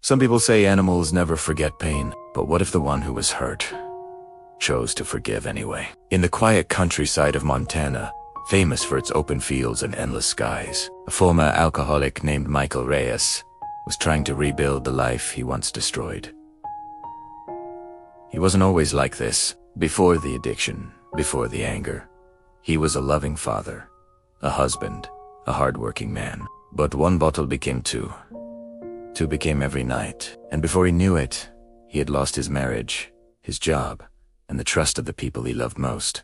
Some people say animals never forget pain, but what if the one who was hurt chose to forgive anyway? In the quiet countryside of Montana, famous for its open fields and endless skies, a former alcoholic named Michael Reyes was trying to rebuild the life he once destroyed. He wasn't always like this. Before the addiction, before the anger, he was a loving father, a husband, a hard-working man. But one bottle became two. Two became every night, and before he knew it, he had lost his marriage, his job, and the trust of the people he loved most.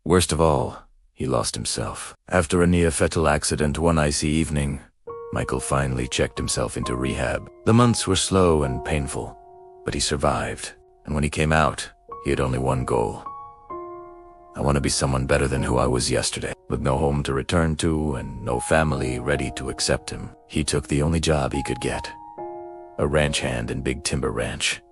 Worst of all, he lost himself. After a near-fatal accident one icy evening, Michael finally checked himself into rehab. The months were slow and painful, but he survived, and when he came out, he had only one goal. I want to be someone better than who I was yesterday. With no home to return to and no family ready to accept him, he took the only job he could get. A ranch hand in Big Timber Ranch,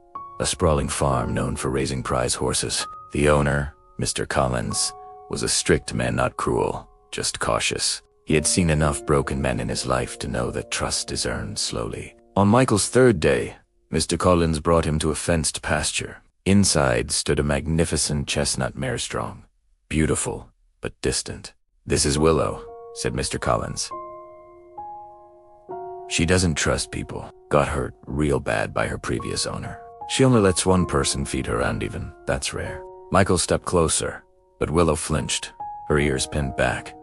a sprawling farm known for raising prize horses. The owner, Mr. Collins, was a strict man, not cruel, just cautious. He had seen enough broken men in his life to know that trust is earned slowly. On Michael's third day, Mr. Collins brought him to a fenced pasture. Inside stood a magnificent chestnut mare strong, beautiful, but distant. "This is Willow," said Mr. Collins. "She doesn't trust people. Got hurt real bad by her previous owner. She only lets one person feed her, and even that's rare." Michael stepped closer, but Willow flinched, her ears pinned back.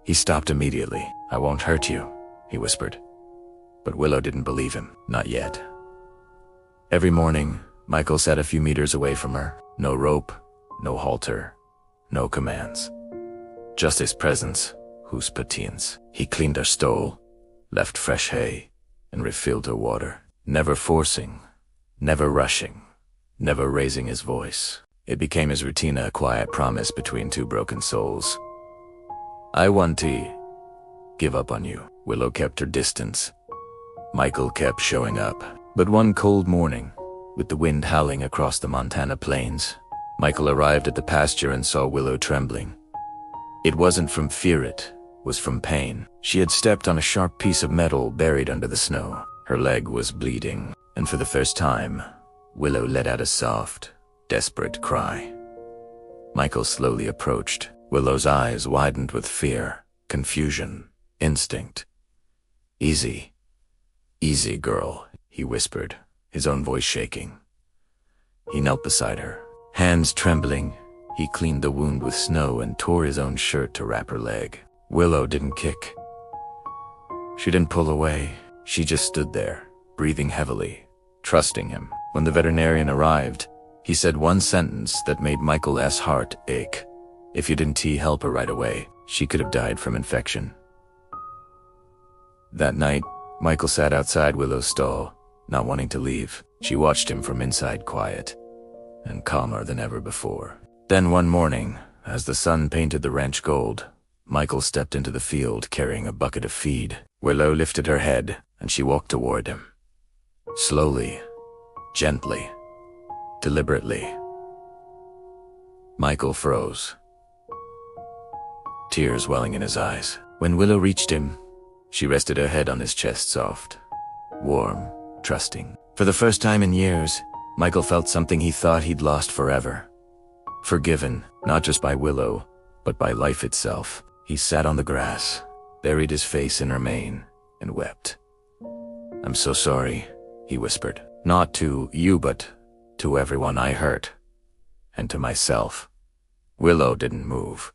He stopped immediately. "I won't hurt you," he whispered. But Willow didn't believe him, not yet. Every morning, Michael sat a few meters away from her. No rope, no halter, no commands. Just his presence, whose patines. He cleaned her stole, left fresh hay, and refilled her water. Never forcing, never rushing, never raising his voice. It became his routine, a quiet promise between two broken souls. "I want to give up on you." Willow kept her distance. Michael kept showing up. But one cold morning, with the wind howling across the Montana plains, Michael arrived at the pasture and saw Willow trembling. It wasn't from fear, it was from pain. She had stepped on a sharp piece of metal buried under the snow. Her leg was bleeding, and for the first time, Willow let out a soft, desperate cry. Michael slowly approached. Willow's eyes widened with fear, confusion, instinct. "Easy, easy, girl," he whispered, his own voice shaking. He knelt beside her. Hands trembling, he cleaned the wound with snow and tore his own shirt to wrap her leg. Willow didn't kick. She didn't pull away. She just stood there, breathing heavily, trusting him. When the veterinarian arrived, he said one sentence that made Michael's heart ache. If you didn't help her right away, she could have died from infection. That night, Michael sat outside Willow's stall, not wanting to leave. She watched him from inside, quiet and calmer than ever before. Then one morning, as the sun painted the ranch gold, Michael stepped into the field carrying a bucket of feed. Willow lifted her head, and she walked toward him. Slowly, gently, deliberately. Michael froze, tears welling in his eyes. When Willow reached him, she rested her head on his chest, soft, warm, trusting. For the first time in years, Michael felt something he thought he'd lost forever. Forgiven, not just by Willow, but by life itself. He sat on the grass, buried his face in her mane, and wept. "I'm so sorry," he whispered. "Not to you, but to everyone I hurt, and to myself." Willow didn't move.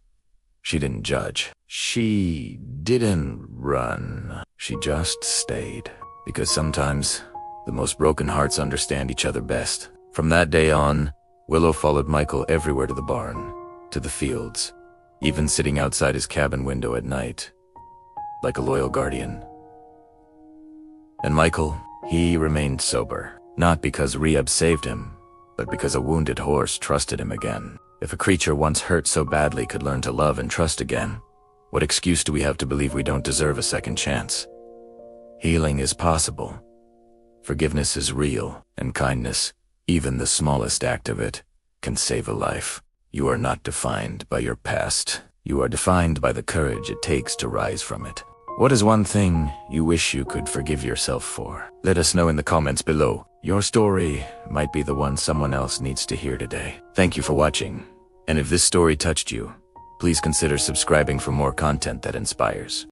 She didn't judge. She didn't run. She just stayed. Because sometimes, the most broken hearts understand each other best. From that day on, Willow followed Michael everywhere, to the barn, to the fields, even sitting outside his cabin window at night, like a loyal guardian. And Michael, he remained sober, not because rehab saved him, but because a wounded horse trusted him again. If a creature once hurt so badly could learn to love and trust again, what excuse do we have to believe we don't deserve a second chance? Healing is possible. Forgiveness is real, and kindness, even the smallest act of it, can save a life. You are not defined by your past. You are defined by the courage it takes to rise from it. What is one thing you wish you could forgive yourself for? Let us know in the comments below. Your story might be the one someone else needs to hear today. Thank you for watching. And if this story touched you, please consider subscribing for more content that inspires.